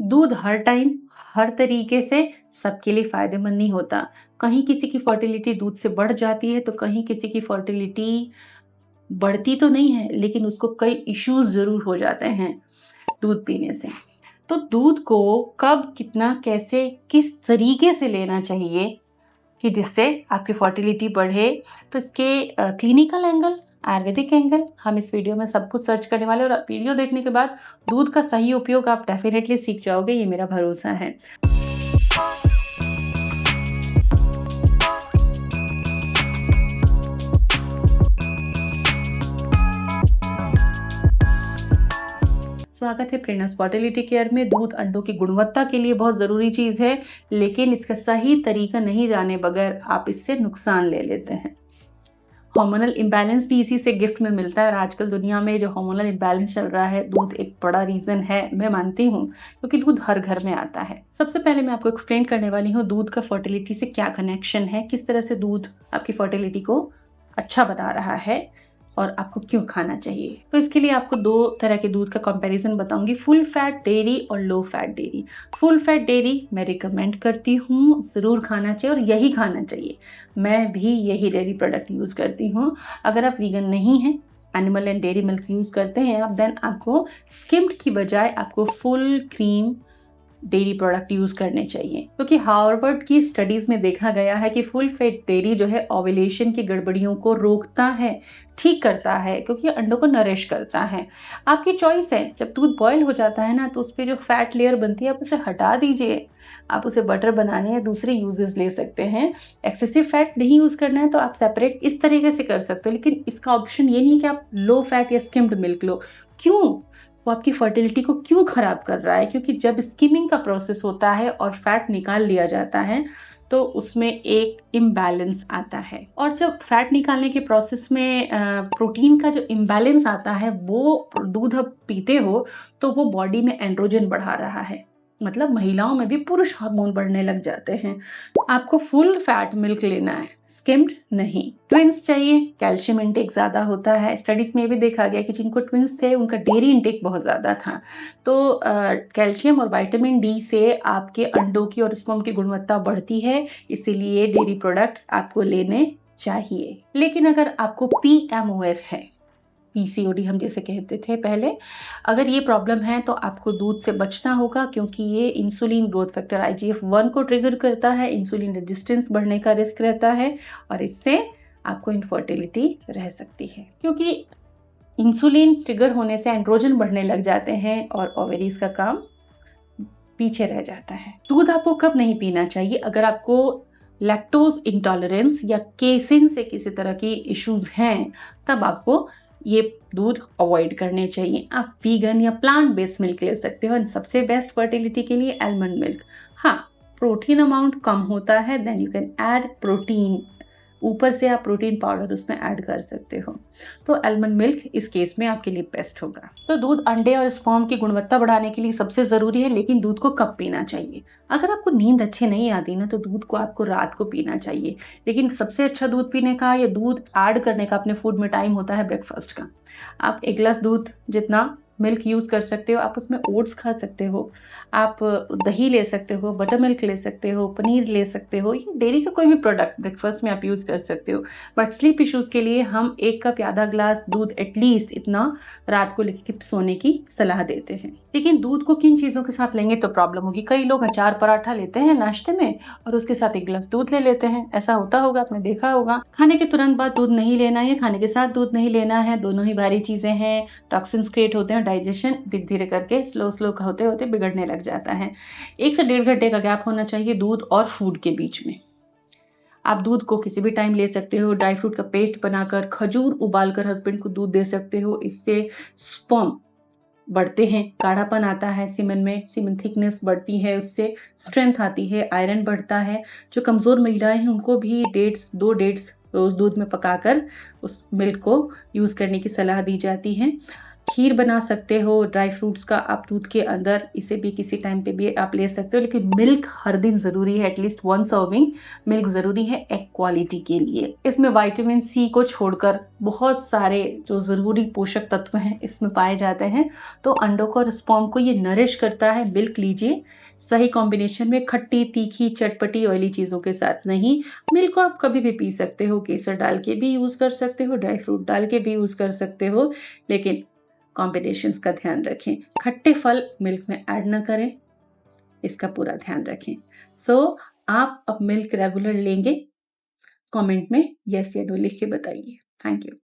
दूध हर टाइम, हर तरीके से सबके लिए फ़ायदेमंद नहीं होता। कहीं किसी की फर्टिलिटी दूध से बढ़ जाती है, तो कहीं किसी की फर्टिलिटी बढ़ती तो नहीं है, लेकिन उसको कई इश्यूज़ ज़रूर हो जाते हैं दूध पीने से। तो दूध को कब, कितना, कैसे, किस तरीके से लेना चाहिए कि जिससे आपकी फर्टिलिटी बढ़े, तो इसके क्लिनिकल एंगल, आयुर्वेदिक एंगल हम इस वीडियो में सब कुछ सर्च करने वाले हैं और वीडियो देखने के बाद दूध का सही उपयोग आप डेफिनेटली सीख जाओगे, ये मेरा भरोसा है। स्वागत है प्रेरणास फर्टिलिटी केयर में। दूध अंडों की गुणवत्ता के लिए बहुत ज़रूरी चीज़ है, लेकिन इसका सही तरीका नहीं जाने बगैर आप इससे नुकसान ले लेते हैं। हार्मोनल इम्बैलेंस भी इसी से गिफ्ट में मिलता है और आजकल दुनिया में जो हार्मोनल इम्बैलेंस चल रहा है, दूध एक बड़ा रीज़न है, मैं मानती हूँ, क्योंकि दूध हर घर में आता है। सबसे पहले मैं आपको एक्सप्लेन करने वाली हूँ दूध का फर्टिलिटी से क्या कनेक्शन है, किस तरह से दूध आपकी फर्टिलिटी को अच्छा बना रहा है और आपको क्यों खाना चाहिए। तो इसके लिए आपको दो तरह के दूध का कंपैरिजन बताऊंगी, फुल फैट डेयरी और low fat dairy. Full fat dairy मैं रिकमेंड करती हूँ, ज़रूर खाना चाहिए और यही खाना चाहिए। मैं भी यही डेयरी प्रोडक्ट यूज़ करती हूँ। अगर आप वीगन नहीं हैं, animal and dairy milk use करते हैं आप, देन आपको स्किम्ड की बजाय आपको full cream dairy product use करने चाहिए, क्योंकि हार्वर्ड की स्टडीज़ में देखा गया है कि फुल फैट डेयरी जो है ओव्यूलेशन की गड़बड़ियों को रोकता है, ठीक करता है, क्योंकि अंडों को नरिश करता है। आपकी चॉइस है, जब दूध बॉयल हो जाता है ना, तो उस पर जो फैट लेयर बनती है आप उसे हटा दीजिए। आप उसे बटर बनाने या दूसरे यूजेस ले सकते हैं। एक्सेसिव फैट नहीं यूज़ करना है तो आप सेपरेट इस तरीके से कर सकते हो, लेकिन इसका ऑप्शन ये नहीं है कि आप लो फैट या स्किम्ड मिल्क लो। क्यों? वो आपकी फर्टिलिटी को क्यों खराब कर रहा है? क्योंकि जब स्किमिंग का प्रोसेस होता है और फैट निकाल लिया जाता है, तो उसमें एक इम्बैलेंस आता है, और जब फैट निकालने के प्रोसेस में प्रोटीन का जो इम्बैलेंस आता है, वो दूध आप पीते हो तो वो बॉडी में एंड्रोजन बढ़ा रहा है, मतलब महिलाओं में भी पुरुष हार्मोन बढ़ने लग जाते हैं। आपको फुल फैट मिल्क लेना है, स्किम्ड नहीं। ट्विंस चाहिए, कैल्शियम इंटेक ज़्यादा होता है। स्टडीज़ में भी देखा गया कि जिनको ट्विंस थे उनका डेयरी इंटेक बहुत ज़्यादा था। तो कैल्शियम और विटामिन डी से आपके अंडों की और स्पर्म की गुणवत्ता बढ़ती है, इसीलिए डेयरी प्रोडक्ट्स आपको लेने चाहिए। लेकिन अगर आपको PMOS है, PCOD हम जैसे कहते थे पहले, अगर ये प्रॉब्लम है तो आपको दूध से बचना होगा, क्योंकि ये इंसुलिन ग्रोथ फैक्टर IGF-1 को ट्रिगर करता है, इंसुलिन रेजिस्टेंस बढ़ने का रिस्क रहता है और इससे आपको इनफर्टिलिटी रह सकती है, क्योंकि इंसुलिन ट्रिगर होने से एंड्रोजन बढ़ने लग जाते हैं और ओवेरीज का काम पीछे रह जाता है। दूध आपको कब नहीं पीना चाहिए? अगर आपको लैक्टोज इंटॉलरेंस या केसिन से किसी तरह की इश्यूज हैं, तब आपको ये दूध अवॉइड करने चाहिए। आप वीगन या प्लांट बेस्ड मिल्क ले सकते हो, और सबसे बेस्ट फर्टिलिटी के लिए आलमंड मिल्क। हाँ, प्रोटीन अमाउंट कम होता है, then you can add protein, ऊपर से आप प्रोटीन पाउडर उसमें ऐड कर सकते हो, तो आलमंड मिल्क इस केस में आपके लिए बेस्ट होगा। तो दूध अंडे और स्पर्म की गुणवत्ता बढ़ाने के लिए सबसे ज़रूरी है, लेकिन दूध को कब पीना चाहिए? अगर आपको नींद अच्छी नहीं आती ना, तो दूध को आपको रात को पीना चाहिए, लेकिन सबसे अच्छा दूध पीने का या दूध ऐड करने का अपने फूड में टाइम होता है ब्रेकफास्ट का। आप 1 गिलास दूध जितना मिल्क यूज़ कर सकते हो, आप उसमें ओट्स खा सकते हो, आप दही ले सकते हो, बटर मिल्क ले सकते हो, पनीर ले सकते हो, ये डेयरी का कोई भी प्रोडक्ट ब्रेकफास्ट में आप यूज़ कर सकते हो। बट स्लीप इश्यूज़ के लिए हम 1 कप या आधा ग्लास दूध एटलीस्ट इतना रात को लेके सोने की सलाह देते हैं। लेकिन दूध को किन चीज़ों के साथ लेंगे तो प्रॉब्लम होगी। कई लोग अचार पराठा लेते हैं नाश्ते में और उसके साथ 1 गिलास दूध ले लेते हैं, ऐसा होता होगा, आपने देखा होगा। खाने के तुरंत बाद दूध नहीं लेना है, खाने के साथ दूध नहीं लेना है, दोनों ही भारी चीज़ें हैं, टॉक्सिन्स क्रिएट होते हैं, डाइजेशन धीरे धीरे करके स्लो होते होते बिगड़ने लग जाता है। 1 से 1.5 घंटे का गैप होना चाहिए दूध और फूड के बीच में। आप दूध को किसी भी टाइम ले सकते हो, ड्राई फ्रूट का पेस्ट बनाकर, खजूर उबालकर हस्बैंड को दूध दे सकते हो, इससे स्पर्म बढ़ते हैं, गाढ़ापन आता है सीमेन में, सीमेन थिकनेस बढ़ती है, उससे स्ट्रेंथ आती है, आयरन बढ़ता है। जो कमज़ोर महिलाएं हैं उनको भी 2 डेट्स रोज़ दूध में पकाकर उस मिल्क को यूज़ करने की सलाह दी जाती है। खीर बना सकते हो ड्राई फ्रूट्स का आप दूध के अंदर, इसे भी किसी टाइम पे भी आप ले सकते हो, लेकिन मिल्क हर दिन ज़रूरी है, एटलीस्ट 1 सर्विंग मिल्क ज़रूरी है एग क्वालिटी के लिए। इसमें विटामिन सी को छोड़कर बहुत सारे जो ज़रूरी पोषक तत्व हैं इसमें पाए जाते हैं, तो अंडों को और स्पर्म को ये नरिश करता है। मिल्क लीजिए सही कॉम्बिनेशन में, खट्टी, तीखी, चटपटी, ऑयली चीज़ों के साथ नहीं। मिल्क को आप कभी भी पी सकते हो, केसर डाल के भी यूज़ कर सकते हो, ड्राई फ्रूट डाल के भी यूज़ कर सकते हो, लेकिन कॉम्बिनेशंस का ध्यान रखें। खट्टे फल मिल्क में ऐड ना करें, इसका पूरा ध्यान रखें। सो आप अब मिल्क रेगुलर लेंगे? कमेंट में येस या नो लिख के बताइए। Thank you.